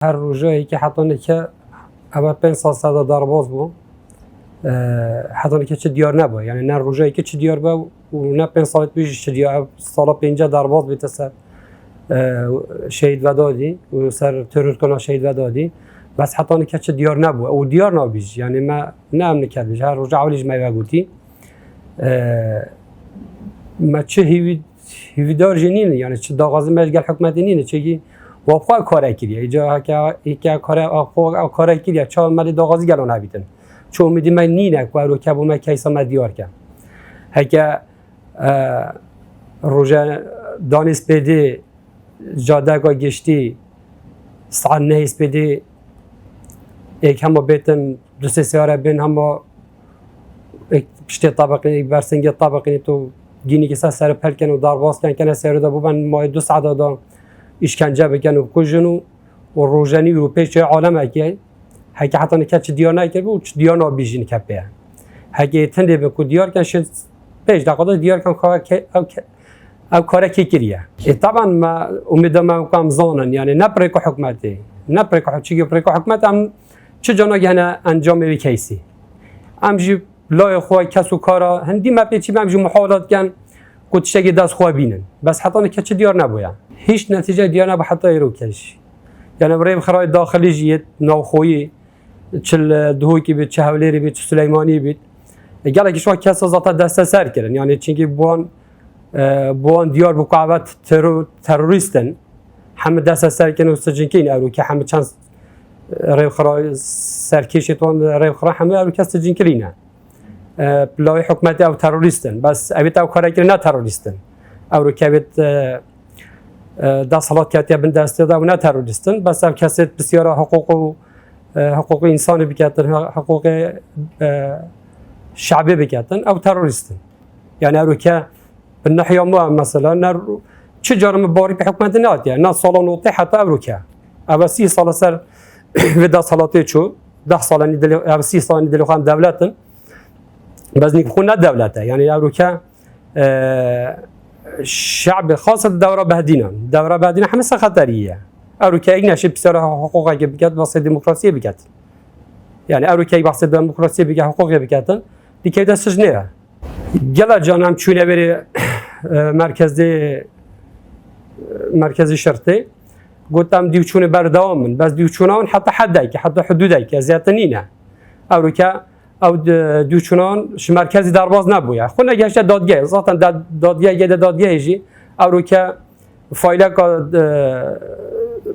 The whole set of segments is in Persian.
هر روزایی که حتی که اول 500 درباز بود حتی که چه دیار نبود، یعنی نه روزایی که چه دیار بود و نه 5 سال پیش چه دیار سال 50 درباز بیت سر شهید و دادی و سر ترور کنه شهید و دادی بس حتی که چه دیار نبود و دیار نبیش، یعنی ما نام نکردش هر روز عولیش ما بگویی ما چه هیویدار جنینه، یعنی چه داغازی مجگل حکمتی نینه چه وابخواه کاره کریه اینجا که کاره کریه چه مالی داغازی گلون هبیتن چه امیدی من نینه که رو که با من کیسا من دیار کن هکه روژه دانست بده جاده که گشتی سعن نهیست بده ایک همه بیتن دو سه سیاره بین همه ایک پشتی طبقی برسنگی طبقی تو گینی که سر پل کن و درباز کن کنه سیاره دا ببن ماه 2 ساعت دا اشکنجه بکن و بکشن و روزنی و پیش عالم که هکی حتی نکرد دیار نکرد و دیار نابیجین کپیه هکی تنده بکو دیار کن شد پیش دقیقه دیار کن او کاره کی کریه طبعا ما امیدم کم زانن، یعنی نپره که حکمتی نپره که چیگه پره که حکمت هم چه جانا گهنه انجام وی کیسی امجی لای خواه کس و کارا هندی ما پیچی امجی محاولات کن کتشتگی دست خواه بینن بس حتی نکرد چه دیار نبویا هیچ نتیجه دیار نبو حتی ایرو کش، یعنی برای بخرای داخلی جیت ناوخویی چل دهوی کی بید چه حولیری بید چه سلیمانی بید گله که شما کس ذات دست سر کردن، یعنی چونکی بوان دیار بقعوت تروریستن همه دست سر کردن و سجن کین او که همه چند رای خرای سرکشتون رای خرای همه او که سجن کلینه لای حکومت او تروریستن بس اویت او کاری که نه تروریستن او که اویت دست حالات کتی بند دسته دا و نه تروریستن بس او کسی بسیار حقوق انسانی بکتن حقوق شعبی بکتن او تروریستن، یعنی او که بالناحیه ما مثلا چه جرم باری به حکومت ناتیه نه سال نوتی حتی او که او 30 سال سر و 10 سالاتی چو 10 سالانی دل او 30 سالانی دل خام دولتن بس نیک خون نه دولته، یعنی او که شعب خاص دوره بهدینه همه خطریه او که این نشه بسیار حقوقی که بگید واسه دموکراسی بگید، یعنی او که واسه دموکراسی بگید حقوقی بگیدن دیگه دستش نه گلا جانم چونه بره مرکز شرطه گفتم دیوچونه بردام من بس دیوچونان حتی حدی که حتی حدودی که زیادت نینه او که او دیوچونان ش مرکزی درباز نبوده خود نگهشت دادگاه ذاتا دادگاه جی او که فایل که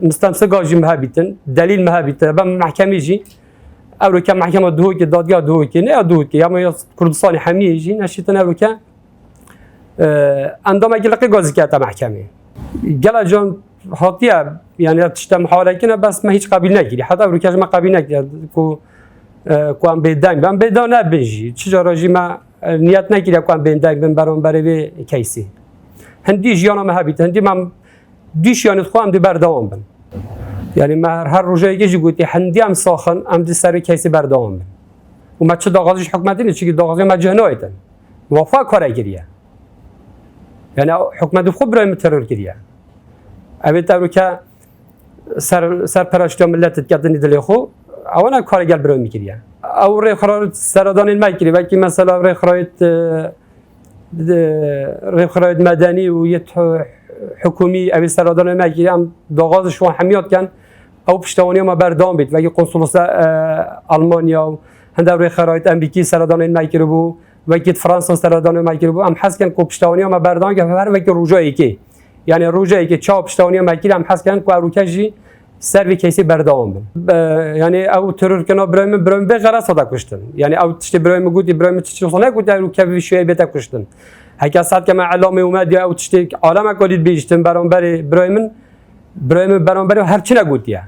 مستمسک گاجی مهابیتن دلیل مهابیتن با محکمه جی او که محکمه دوی که دادگاه دوی که نه دوی که یا کردستان حمیه جی نشیتن او که اندام اگه گازی کرده محکمه گلا جان هاتیه، یعنی تشتم محاوله کنه بس ما هیچ قبیل نگیری حتی او که ما قبیل نگیرد کو ام بیدان بام بیدان نبیجی چجا راجی ما نیت نگیری کو ام بیدان بم برام برای کیسی هندی جیانا مهابیت هندی من دیش یعنی خواهم دی بردوام بن، یعنی ما هر روزایی که جویی هندی ام ساخن ام دی سر کیسی بردوام بن و ما چه داغازش حکمتی نیست چی داغازی ما جهنایتن وفا کاری گریه، یعنی حکمت خوب برای مترور گریه اوید رو که سر پرشتم ملت کردنی دلی خو اونا کارگر برای میکریه او ری خرایط سردان المکری وکی مثلا ری خرایط مدنی و یه حکومی اوی سردان المکری هم داغازش و حمیات کن او پشتوانی ما بردام بید وکی قنصلوس آلمانیا و هند ری خرایط امریکی سردان المکری بو وکی فرانسه سردان المکری بو هم حس کن کو پشتوانی ما بردام که هر وکی روجایی که یعنی روزایی که چاپ پشتوانی مکیل هم حس کردن که روکشی سر وی کیسی بردام یعنی او ترور کنا برایم به غرض صدا کشتن، یعنی او تشتی برایم گویی برایم تشتی صنع گویی رو که شوی بیت کشتن هک صد که ما علامه اومد یا او تشتی عالم کلید بیشتن برام برای برایم برام هر چی نگویی